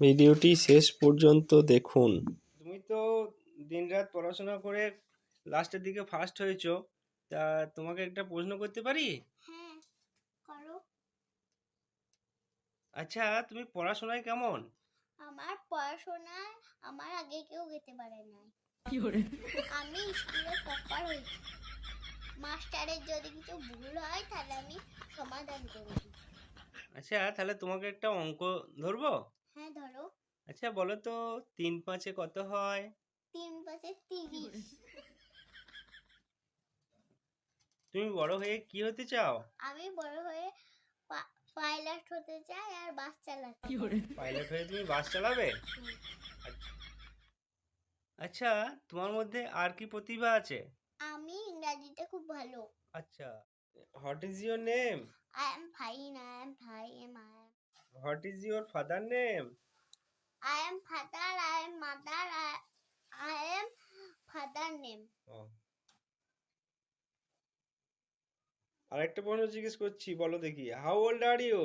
ভিডিওটি শেষ পর্যন্ত দেখুন। তুমি তো দিনরাত পড়াশোনা করে লাস্টের দিকে ফার্স্ট হয়েছো, তা তোমাকে একটা প্রশ্ন করতে পারি? হ্যাঁ, করো। আচ্ছা, তুমি পড়াশোনায় কেমন? আমার পড়াশোনায় আমার আগে কেউ যেতে পারে নাই। আমি স্কুলে টপার হয়েছি। মাস্টারের যদি কিছু ভুল হয় তাহলে আমি সমাধান করে দিই। আচ্ছা, তাহলে তোমাকে একটা অঙ্ক ধরবো। হ্যাঁ, ধরো। আচ্ছা বলো তো, 3 × 5 কত হয়? 3 × 5 = 30। তুমি বড় হয়ে কি হতে চাও? আমি বড় হয়ে পাইলট হতে চাই আর বাস চালাতে। পাইলট হয়ে তুমি বাস চালাবে? হ্যাঁ। আচ্ছা। আচ্ছা, তোমার মধ্যে আর কি প্রতিভা আছে? আমি ইংরাজিতে খুব ভালো। আচ্ছা, what is your name? I am fine, I am fine, I am. What is your father name? I am father, I am mother, I am father name. আরেকটা প্রশ্ন জিজ্ঞেস করছি, বলো দেখি, হাউ ওল্ড আর ইউ?